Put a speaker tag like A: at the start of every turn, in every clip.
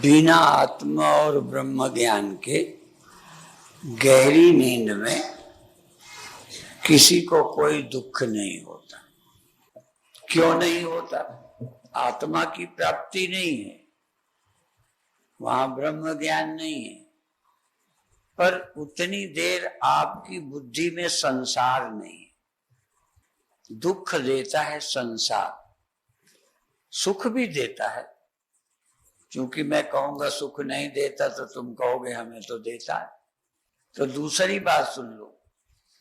A: बिना आत्मा और ब्रह्म ज्ञान के गहरी नींद में किसी को कोई दुख नहीं होता। क्यों नहीं होता? आत्मा की प्राप्ति नहीं है, वहां ब्रह्म ज्ञान नहीं है, पर उतनी देर आपकी बुद्धि में संसार नहीं है। दुख देता है संसार, सुख भी देता है। क्योंकि मैं कहूंगा सुख नहीं देता तो तुम कहोगे हमें तो देता है। तो दूसरी बात सुन लो,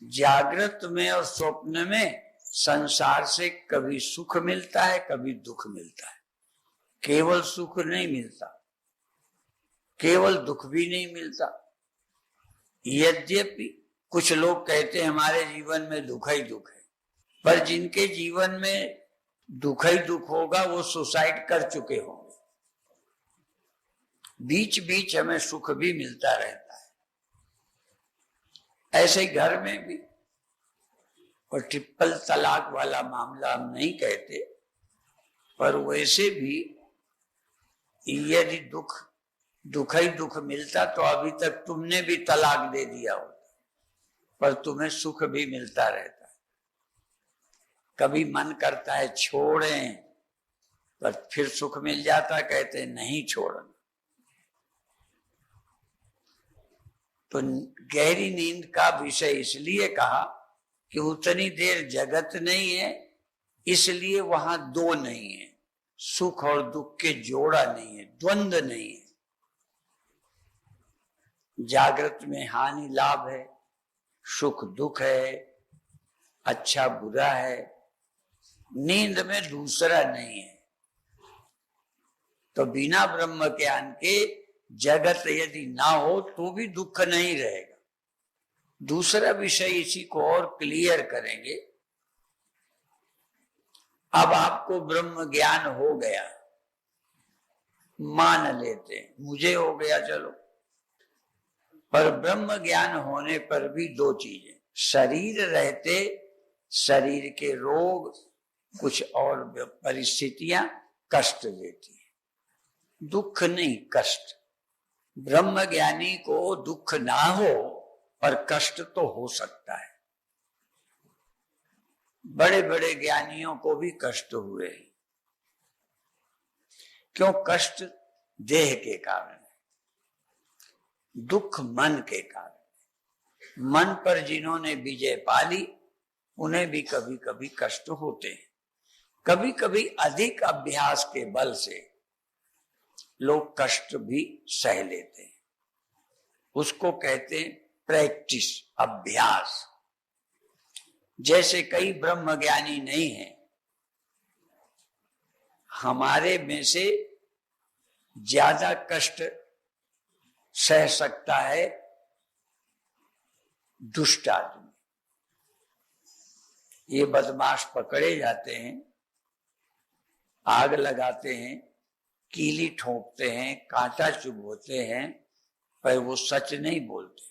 A: जागृत में और स्वप्न में संसार से कभी सुख मिलता है, कभी दुख मिलता है। केवल सुख नहीं मिलता, केवल दुख भी नहीं मिलता। यद्यपि कुछ लोग कहते हैं हमारे जीवन में दुख ही दुख है, पर जिनके जीवन में दुख ही दुख होगा वो सुसाइड कर चुके होंगे। बीच बीच हमें सुख भी मिलता रहता है। ऐसे घर में भी, और ट्रिपल तलाक वाला मामला हम नहीं कहते, पर वैसे भी यदि दुख ही दुख मिलता तो अभी तक तुमने भी तलाक दे दिया होता, पर तुम्हें सुख भी मिलता रहता है। कभी मन करता है छोड़ें, पर फिर सुख मिल जाता, कहते नहीं छोड़ना। तो गहरी नींद का विषय इसलिए कहा कि उतनी देर जगत नहीं है, इसलिए वहां दो नहीं है, सुख और दुख के जोड़ा नहीं है, द्वंद्व नहीं है। जागृत में हानि लाभ है, सुख दुख है, अच्छा बुरा है। नींद में दूसरा नहीं है। तो बिना ब्रह्म ज्ञान के जगत यदि ना हो तो भी दुख नहीं रहेगा। दूसरा विषय इसी को और क्लियर करेंगे। अब आपको ब्रह्म ज्ञान हो गया, मान लेते हैं, मुझे हो गया चलो, पर ब्रह्म ज्ञान होने पर भी दो चीजें, शरीर रहते शरीर के रोग, कुछ और परिस्थितियां कष्ट देती है। दुख नहीं, कष्ट। ब्रह्म ज्ञानी को दुख ना हो पर कष्ट तो हो सकता है। बड़े बड़े ज्ञानियों को भी कष्ट हुए। क्यों? कष्ट देह के कारण है, दुख मन के कारण। मन पर जिन्होंने विजय पाली उन्हें भी कभी कभी कष्ट होते हैं। कभी कभी अधिक अभ्यास के बल से लोग कष्ट भी सह लेते हैं। उसको कहते हैं प्रैक्टिस, अभ्यास। जैसे कई ब्रह्म ज्ञानी नहीं है, हमारे में से ज्यादा कष्ट सह सकता है दुष्ट आदमी। ये बदमाश पकड़े जाते हैं, आग लगाते हैं, कीली ठोकते हैं, कांटा चुभोते हैं, पर वो सच नहीं बोलते।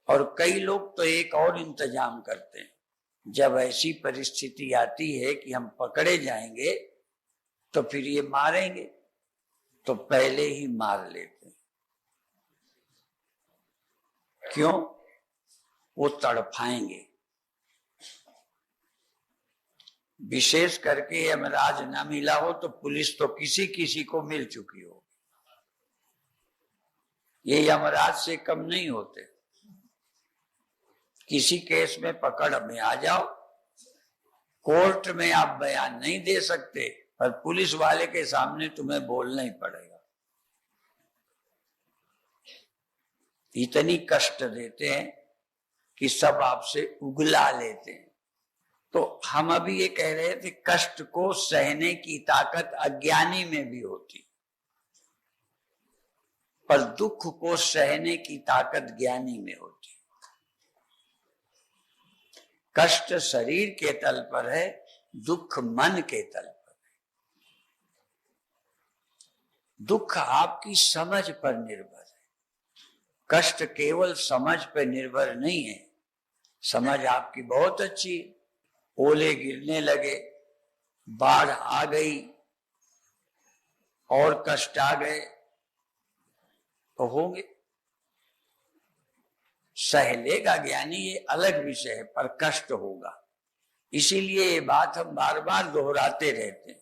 A: और कई लोग तो एक और इंतजाम करते हैं, जब ऐसी परिस्थिति आती है कि हम पकड़े जाएंगे तो फिर ये मारेंगे, तो पहले ही मार लेते हैं। क्यों? वो तड़फाएंगे। विशेष करके यमराज ना मिला हो तो पुलिस तो किसी किसी को मिल चुकी हो। ये यमराज से कम नहीं होते। किसी केस में पकड़ में आ जाओ, कोर्ट में आप बयान नहीं दे सकते, पर पुलिस वाले के सामने तुम्हें बोलना ही पड़ेगा। इतनी कष्ट देते हैं कि सब आपसे उगला लेते हैं। तो हम अभी ये कह रहे थे, कष्ट को सहने की ताकत अज्ञानी में भी होती, पर दुख को सहने की ताकत ज्ञानी में होती। कष्ट शरीर के तल पर है, दुख मन के तल पर है। दुख आपकी समझ पर निर्भर है, कष्ट केवल समझ पर निर्भर नहीं है, समझ आपकी बहुत अच्छी है। ओले गिरने लगे, बाढ़ आ गई और कष्ट आ गए तो होंगे। सह लेगा ज्ञानी, ये अलग विषय है, पर कष्ट होगा। इसीलिए ये बात हम बार बार दोहराते रहते हैं,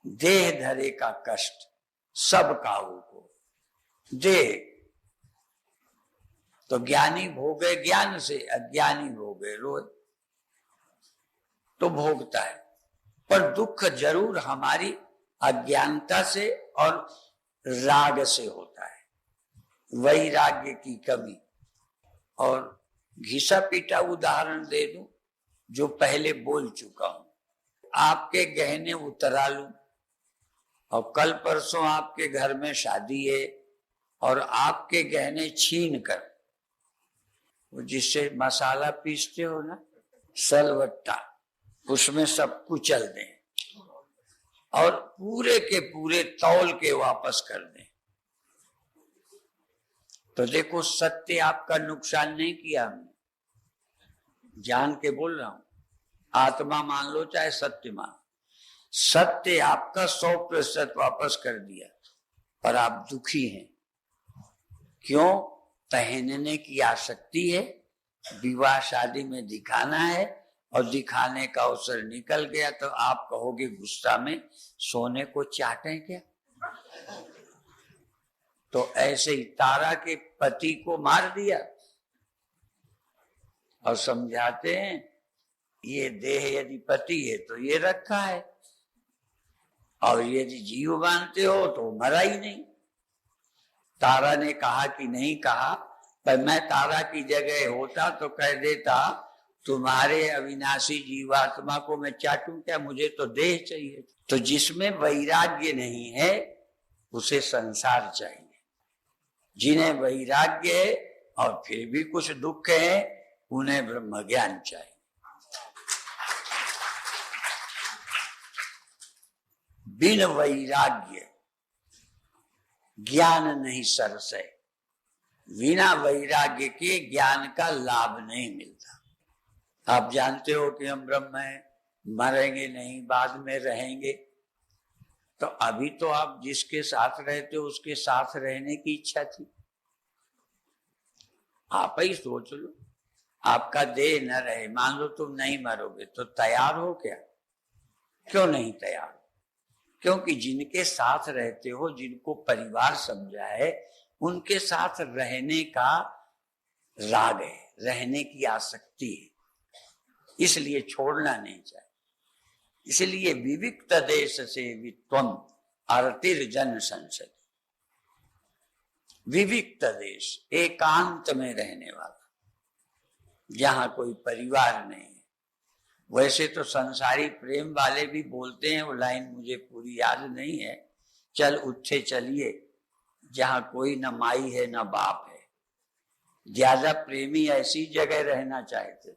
A: देह धरे का कष्ट सब काहू को। देह तो ज्ञानी भोगे ज्ञान से, अज्ञानी भोगे रोज, तो भोगता है। पर दुख जरूर हमारी अज्ञानता से और राग से होता है, वैराग्य की कमी। और घिसा पीटा उदाहरण दे दूं जो पहले बोल चुका हूं। आपके गहने उतरा लूं और कल परसों आपके घर में शादी है और आपके गहने छीन कर, वो जिससे मसाला पीसते हो ना, सलवट्टा, उसमें सब कुचल दें और पूरे के पूरे तौल के वापस कर दें, तो देखो सत्य आपका नुकसान नहीं किया हमने, जान के बोल रहा हूं। आत्मा मान लो चाहे सत्य मान, सत्य आपका 100% वापस कर दिया, पर आप दुखी हैं। क्यों? पहनने की आसक्ति है, विवाह शादी में दिखाना है और दिखाने का अवसर निकल गया तो आप कहोगे गुस्सा में, सोने को चाटें क्या? तो ऐसे ही तारा के पति को मार दिया और समझाते हैं ये देह यदि पति है तो ये रखा है, और यदि जीव मानते हो तो मरा ही नहीं। तारा ने कहा कि नहीं कहा, पर मैं तारा की जगह होता तो कह देता तुम्हारे अविनाशी जीवात्मा को मैं चाटूं क्या, मुझे तो देह चाहिए। तो जिसमें वैराग्य नहीं है उसे संसार चाहिए। जिन्हें वैराग्य है और फिर भी कुछ दुख है उन्हें ब्रह्म ज्ञान चाहिए। बिन वैराग्य ज्ञान नहीं सरसे, बिना वैराग्य के ज्ञान का लाभ नहीं मिलता। आप जानते हो कि हम ब्रह्म हैं, मरेंगे नहीं, बाद में रहेंगे, तो अभी तो आप जिसके साथ रहते हो उसके साथ रहने की इच्छा थी। आप ही सोच लो, आपका देह न रहे, मान लो तुम नहीं मरोगे, तो तैयार हो क्या? क्यों नहीं तैयार? क्योंकि जिनके साथ रहते हो, जिनको परिवार समझा है, उनके साथ रहने का राग है, रहने की आसक्ति है, इसलिए छोड़ना नहीं चाहिए। इसलिए विविक्त देश से वित्वम अर्तिर्जन संसद। विविक्त देश, एकांत में रहने वाला, जहां कोई परिवार नहीं है। वैसे तो संसारी प्रेम वाले भी बोलते हैं, वो लाइन मुझे पूरी याद नहीं है, चल उठे चलिए जहां कोई न माई है न बाप है। ज्यादा प्रेमी ऐसी जगह रहना चाहते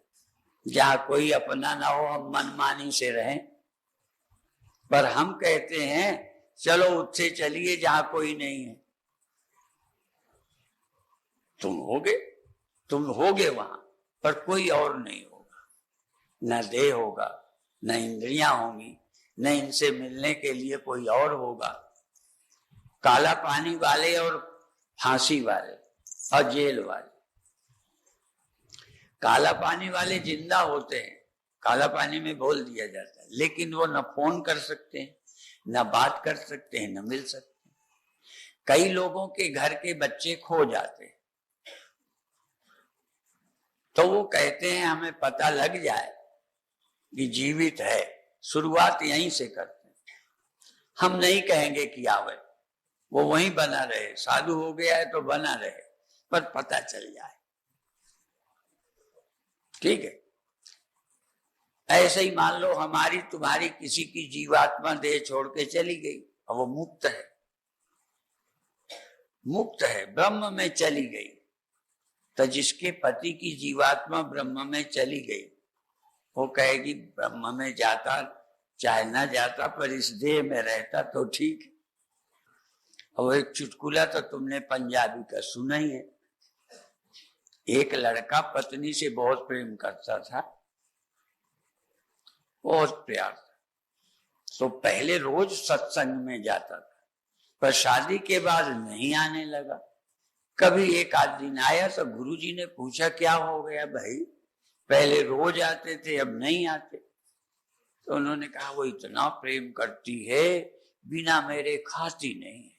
A: जहां कोई अपना ना हो, हम मनमानी से रहें। पर हम कहते हैं चलो उठे चलिए जहां कोई नहीं है। तुम होगे वहां, पर कोई और नहीं होगा। न देह होगा, न इंद्रियां होंगी, न इनसे मिलने के लिए कोई और होगा। काला पानी वाले और फांसी वाले और जेल वाले, काला पानी वाले जिंदा होते हैं, काला पानी में बोल दिया जाता है, लेकिन वो न फोन कर सकते हैं, न बात कर सकते हैं, न मिल सकते हैं। कई लोगों के घर के बच्चे खो जाते हैं, तो वो कहते हैं हमें पता लग जाए कि जीवित है, शुरुआत यहीं से करते हैं। हम नहीं कहेंगे कि आवे, वो वहीं बना रहे, साधु हो गया है तो बना रहे, पर पता चल जाए। ठीक है, ऐसे ही मान लो हमारी तुम्हारी किसी की जीवात्मा देह छोड़ के चली गई और वो मुक्त है, मुक्त है, ब्रह्म में चली गई। तो जिसके पति की जीवात्मा ब्रह्म में चली गई, वो कहेगी ब्रह्म में जाता चाहे ना जाता, पर इस देह में रहता तो ठीक। और एक चुटकुला तो तुमने पंजाबी का सुना ही है, एक लड़का पत्नी से बहुत प्रेम करता था, बहुत प्यार था, तो पहले रोज सत्संग में जाता था, पर शादी के बाद नहीं आने लगा। कभी एक आध दिन आया तो गुरुजी ने पूछा क्या हो गया भाई, पहले रोज आते थे अब नहीं आते। तो उन्होंने कहा वो इतना प्रेम करती है, बिना मेरे खाती नहीं है,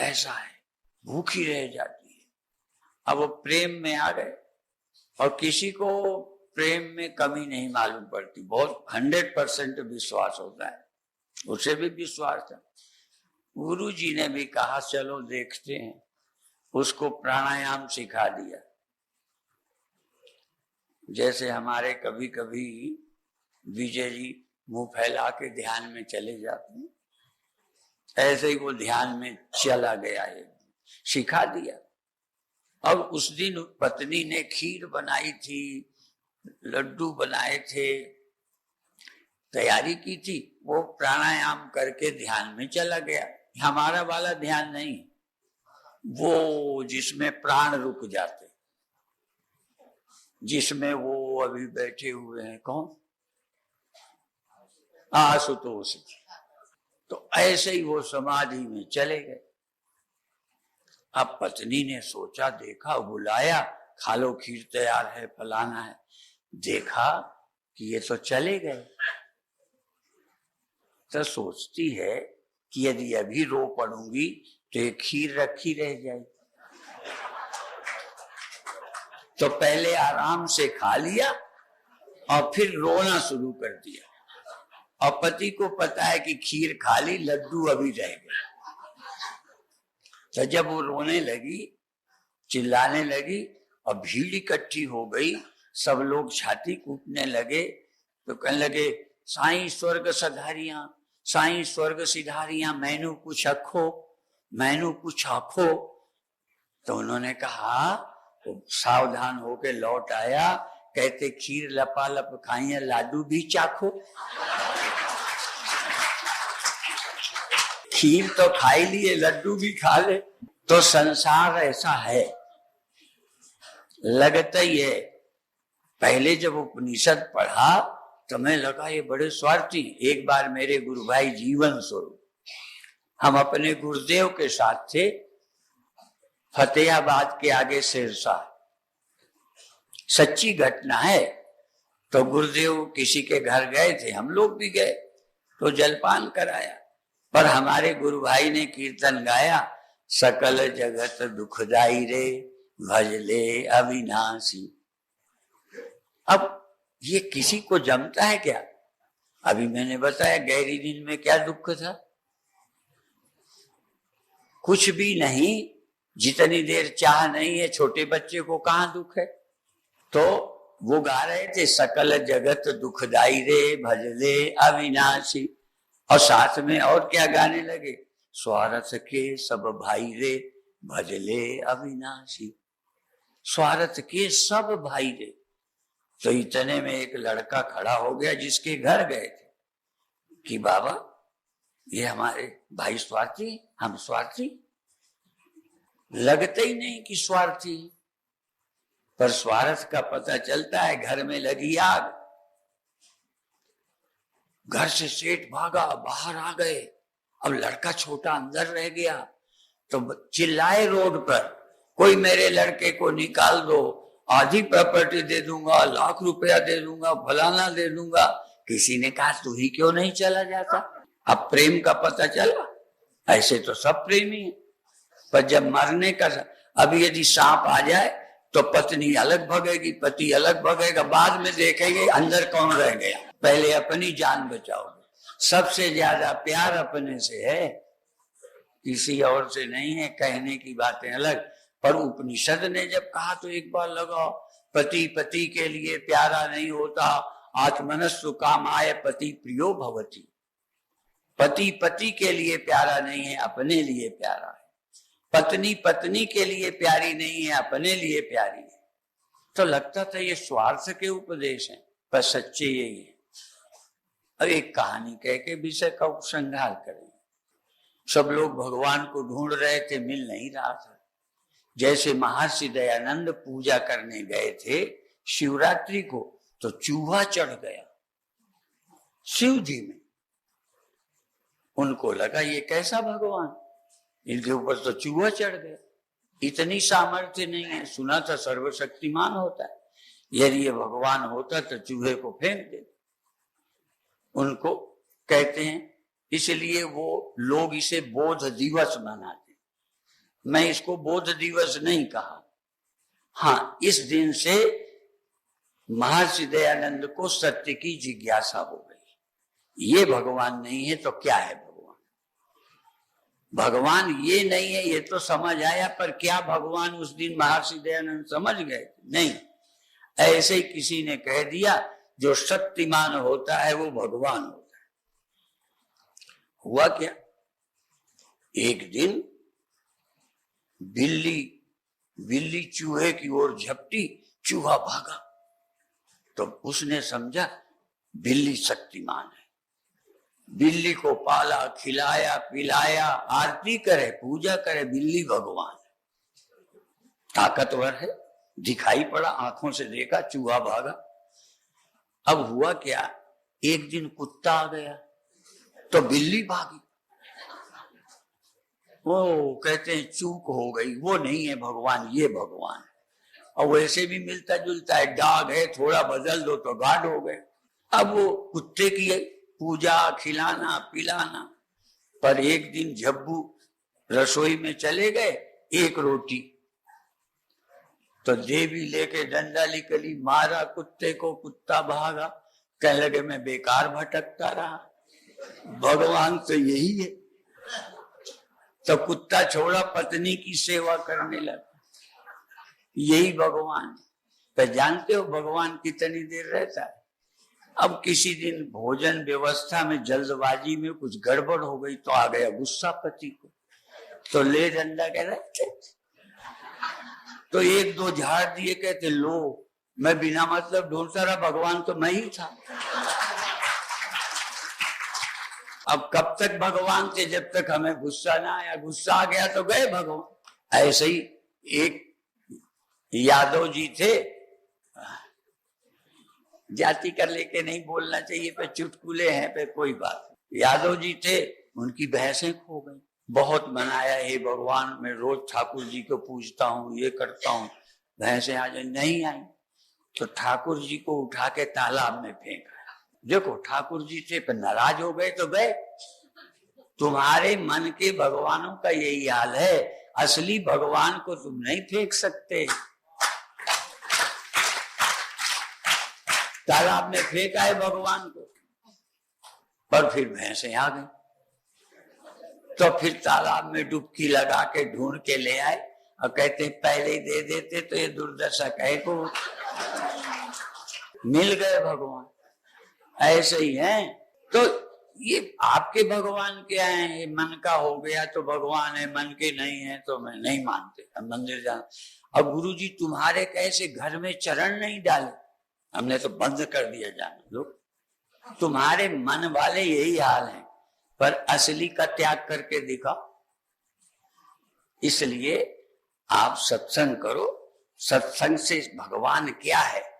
A: ऐसा है, भूखी रह जाती है। अब वो प्रेम में आ गए, और किसी को प्रेम में कमी नहीं मालूम पड़ती, बहुत 100% विश्वास होता है, उसे भी विश्वास था। गुरु जी ने भी कहा चलो देखते हैं, उसको प्राणायाम सिखा दिया। जैसे हमारे कभी कभी विजय जी मुंह फैला के ध्यान में चले जाते हैं, ऐसे ही वो ध्यान में चला गया है, सिखा दिया। अब उस दिन पत्नी ने खीर बनाई थी, लड्डू बनाए थे, तैयारी की थी, वो प्राणायाम करके ध्यान में चला गया। हमारा वाला ध्यान नहीं, वो जिसमें प्राण रुक जाते, जिसमें वो अभी बैठे हुए हैं, कौन, आशुतोष जी। तो ऐसे ही वो समाधि में चले गए। अब पत्नी ने सोचा, देखा, बुलाया, खा लो खीर तैयार है, फलाना है, देखा कि ये तो चले गए। तो सोचती है कि यदि अभी रो पड़ूंगी तो ये खीर रखी रह जाएगी, तो पहले आराम से खा लिया और फिर रोना शुरू कर दिया। और पति को पता है कि खीर खा ली, लड्डू अभी रह गए। तो जब वो रोने लगी, चिल्लाने लगी और भीड़ इकट्ठी हो गई, सब लोग छाती कूटने लगे, तो कहने लगे साईं स्वर्ग सधारियां, साईं स्वर्ग सिधारियां, मैनू कुछ अखो, मैनू कुछ आखो। तो उन्होंने कहा, तो सावधान होके लौट आया, कहते खीर लपालप खाइए, लाडू भी चाखो। खीर तो खाई लिए, लड्डू भी खा ले। तो संसार ऐसा है, लगता ही है। पहले जब उपनिषद पढ़ा तो मैं लगा ये बड़े स्वार्थी। एक बार मेरे गुरु भाई जीवन स्वरूप, हम अपने गुरुदेव के साथ थे, फतेहाबाद के आगे सिरसा, सच्ची घटना है। तो गुरुदेव किसी के घर गए थे, हम लोग भी गए, तो जलपान कराया, पर हमारे गुरु भाई ने कीर्तन गाया, सकल जगत दुखदाई रे, भजले अविनाशी। अब ये किसी को जमता है क्या? अभी मैंने बताया गहरी नींद में क्या दुख था, कुछ भी नहीं, जितनी देर चाह नहीं है, छोटे बच्चे को कहां दुख है। तो वो गा रहे थे, सकल जगत दुखदाई रे, भजले अविनाशी, और साथ में और क्या गाने लगे, स्वार्थ के सब भाई रे, भजले अविनाशी, स्वार्थ के सब भाई रे। तो इतने में एक लड़का खड़ा हो गया जिसके घर गए थे, कि बाबा ये हमारे भाई स्वार्थी, हम स्वार्थी? लगते ही नहीं कि स्वार्थी, पर स्वार्थ का पता चलता है। घर में लगी आग, घर से सेठ भागा, बाहर आ गए, अब लड़का छोटा अंदर रह गया, तो चिल्लाए रोड पर, कोई मेरे लड़के को निकाल दो, आधी प्रॉपर्टी दे दूंगा, लाख रुपया दे दूंगा, फलाना दे दूंगा। किसी ने कहा तू ही क्यों नहीं चला जाता? अब प्रेम का पता चला, ऐसे तो सब प्रेमी है, पर जब मरने का, अभी यदि सांप आ जाए तो पत्नी अलग भगेगी, पति अलग भगेगा, बाद में देखेंगे अंदर कौन रह गया। पहले अपनी जान बचाओगे। सबसे ज्यादा प्यार अपने से है, किसी और से नहीं है। कहने की बातें अलग, पर उपनिषद ने जब कहा तो एक बार लगा, पति पति के लिए प्यारा नहीं होता, आत्मनस्सु कामाय पति प्रियो भवति। पति पति के लिए प्यारा नहीं है, अपने लिए प्यारा है। पत्नी पत्नी के लिए प्यारी नहीं है, अपने लिए प्यारी है। तो लगता था ये स्वार्थ के उपदेश हैं, पर सच्चे यही है। अब एक कहानी कह के विषय का उपसंहार करें। सब लोग भगवान को ढूंढ रहे थे, मिल नहीं रहा था। जैसे महर्षि दयानंद पूजा करने गए थे शिवरात्रि को, तो चूहा चढ़ गया शिव जी में। उनको लगा ये कैसा भगवान, इनके ऊपर तो चूहा चढ़ गया। इतनी सामर्थ्य नहीं है, सुना था सर्वशक्तिमान होता है, यदि ये भगवान होता तो चूहे को फेंक देता। उनको कहते हैं, इसलिए वो लोग इसे बोध दिवस मनाते। मैं इसको बोध दिवस नहीं कहा। हाँ, इस दिन से महर्षि दयानंद को सत्य की जिज्ञासा हो गई। ये भगवान नहीं है तो क्या है भगवान? भगवान ये नहीं है ये तो समझ आया, पर क्या भगवान उस दिन महर्षि दयानंद समझ गए? नहीं, ऐसे ही किसी ने कह दिया जो शक्तिमान होता है वो भगवान होता है। हुआ क्या, एक दिन बिल्ली चूहे की ओर झपटी, चूहा भागा, तो उसने समझा बिल्ली शक्तिमान है। बिल्ली को पाला, खिलाया, पिलाया, आरती करे, पूजा करे, बिल्ली भगवान है, ताकतवर है, दिखाई पड़ा, आंखों से देखा, चूहा भागा। अब हुआ क्या, एक दिन कुत्ता आ गया तो बिल्ली भागी। वो कहते हैं चूक हो गई, वो नहीं है भगवान, ये भगवान है। और वैसे भी मिलता जुलता है, डाग है, थोड़ा बदल दो तो गाढ़ हो गए। अब वो कुत्ते की पूजा, खिलाना, पिलाना। पर एक दिन झब्बू रसोई में चले गए, एक रोटी तो देवी लेके डंडा लिकली मारा कुत्ते को, कुत्ता भागा। कहने लगे मैं बेकार भटकता रहा, भगवान तो यही है। तो कुत्ता छोड़ा, पत्नी की सेवा करने लगा, यही भगवान। तो जानते हो भगवान कितनी देर रहता है? अब किसी दिन भोजन व्यवस्था में जल्दबाजी में कुछ गड़बड़ हो गई तो आ गया गुस्सा पति को, तो ले डंडा कह रहे, तो एक दो झाड़ दिए, कहते लो मैं बिना मतलब ढूंढता रहा, भगवान तो मैं ही था। अब कब तक भगवान थे, जब तक हमें गुस्सा ना आया। गुस्सा आ गया तो गए भगवान। ऐसे ही एक यादव जी थे, जाति कर लेके नहीं बोलना चाहिए, पे चुटकुले हैं, पे कोई बात। यादव जी थे, उनकी भैंसें खो गई। बहुत मनाया, हे भगवान मैं रोज ठाकुर जी को पूजता हूँ, ये करता हूँ, भैंसें आ जाए, नहीं आई। तो ठाकुर जी को उठा के तालाब में फेंका। देखो ठाकुर जी थे, पर नाराज हो गए तो गए। तुम्हारे मन के भगवानों का यही हाल है, असली भगवान को तुम नहीं फेंक सकते। तालाब में फेंका है भगवान को, पर फिर भैंसे आ गई, तो फिर तालाब में डुबकी लगा के ढूंढ के ले आए और कहते पहले ही दे देते तो ये दुर्दशा कहे को। मिल गए भगवान। ऐसे ही है। तो ये आपके भगवान क्या है? ये मन का हो गया तो भगवान है, मन के नहीं है तो मैं नहीं मानते, मंदिर जाना। अब गुरु जी तुम्हारे कैसे घर में चरण नहीं डाले, हमने तो बंद कर दिया जाना। लोग तुम्हारे मन वाले यही हाल है, पर असली का त्याग करके दिखाओ। इसलिए आप सत्संग करो, सत्संग से भगवान क्या है।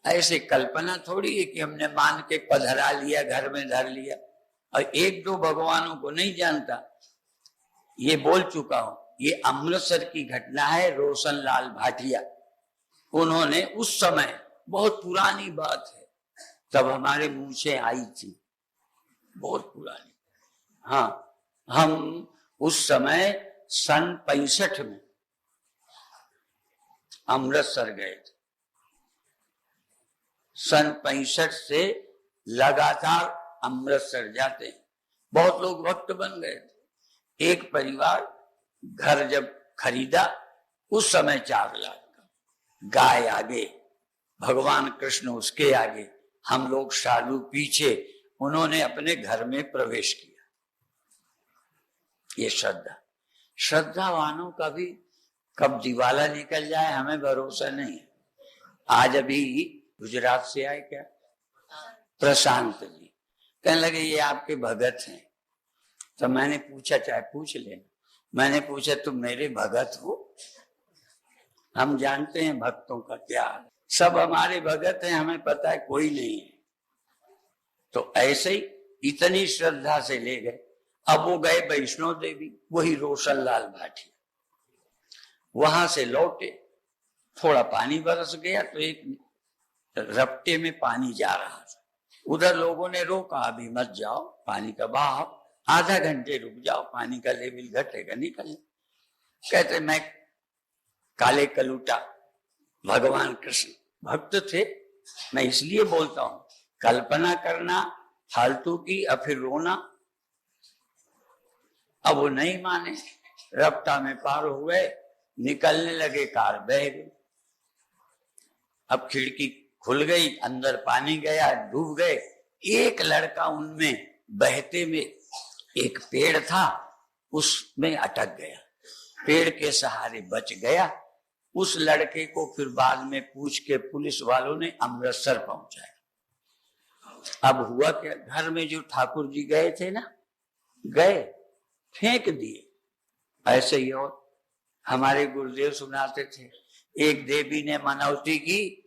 A: ऐसे कल्पना थोड़ी है कि हमने मान के पधरा लिया, घर में धर लिया। और एक दो भगवानों को नहीं जानता, ये बोल चुका हूं। ये अमृतसर की घटना है, रोशन लाल भाटिया। उन्होंने उस समय, बहुत पुरानी बात है, तब हमारे मुंह से आई थी, बहुत पुरानी। हाँ, हम उस समय सन 65 में अमृतसर गए थे। सन 65 से लगातार अमृतसर जाते हैं। बहुत लोग भक्त बन गए थे। एक परिवार घर जब खरीदा, उस समय 4 लाख का, गाय आगे, भगवान कृष्ण उसके आगे, हम लोग साधु पीछे। उन्होंने अपने घर में प्रवेश किया। ये श्रद्धावानों का भी कब दिवाला निकल जाए हमें भरोसा नहीं है। आज अभी गुजरात से आए क्या, प्रशांत जी, कहने लगे ये आपके भगत हैं। तो मैंने पूछा, चाहे पूछ लेना, मैंने पूछा तुम मेरे भगत हो? हम जानते हैं भक्तों का क्या है, सब हमारे भगत हैं, हमें पता है कोई नहीं है। तो ऐसे ही इतनी श्रद्धा से ले गए। अब वो गए वैष्णो देवी, वही रोशन लाल भाटिया, वहां से लौटे, थोड़ा पानी बरस गया तो एक रपटे में पानी जा रहा था, उधर लोगों ने रोका, अभी मत जाओ, पानी का बहाव, आधा घंटे रुक जाओ, पानी का लेवल घटेगा, निकल। कहते मैं काले कलूटा भगवान कृष्ण भक्त थे, मैं इसलिए बोलता हूं, कल्पना करना फालतू की और फिर रोना। अब वो नहीं माने, रफ्ता में पार हुए, निकलने लगे, कार बह गई। अब खिड़की खुल गई, अंदर पानी गया, डूब गए। एक लड़का उनमें बहते में, एक पेड़ था उसमें अटक गया, पेड़ के सहारे बच गया। उस लड़के को फिर बाद में पूछ के पुलिस वालों ने अमृतसर पहुंचाया। अब हुआ क्या, घर में जो ठाकुर जी गए थे ना, गए फेंक दिए। ऐसे ही और हमारे गुरुदेव सुनाते थे, एक देवी ने मनौती की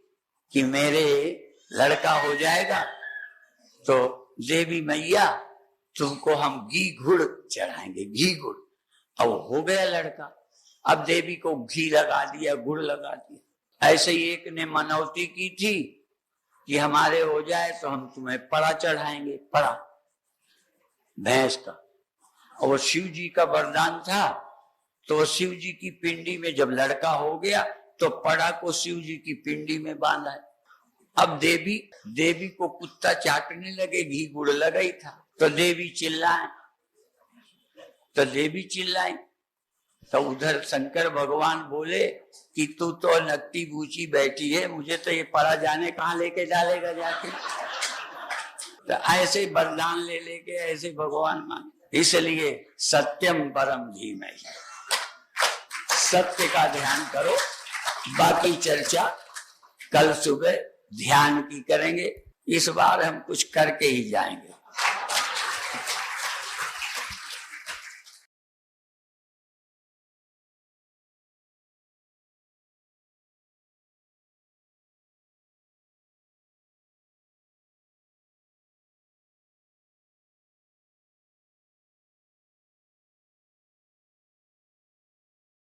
A: कि मेरे लड़का हो जाएगा तो देवी मैया तुमको हम घी गुड़ चढ़ाएंगे, घी गुड़। अब हो गया लड़का, अब देवी को घी लगा दिया, गुड़ लगा दिया। ऐसे ही एक ने मनौती की थी कि हमारे हो जाए तो हम तुम्हें पड़ा चढ़ाएंगे, पड़ा भैंस का। और वो शिव जी का वरदान था, तो शिव जी की पिंडी में जब लड़का हो गया तो पड़ा को शिव जी की पिंडी में बांधा है। अब देवी को कुत्ता चाटने लगे, घी गुड़ लगा ही था, तो देवी चिल्लाए, तो उधर शंकर भगवान बोले कि तू तो नकटी बूची बैठी है, मुझे तो ये पड़ा जाने कहाँ लेके डालेगा जाके। तो ऐसे वरदान ले लेके ऐसे भगवान मांगे। इसलिए सत्यम परम धीमहि, सत्य का ध्यान करो। बाकी चर्चा कल सुबह ध्यान की करेंगे, इस बार हम कुछ करके ही जाएंगे।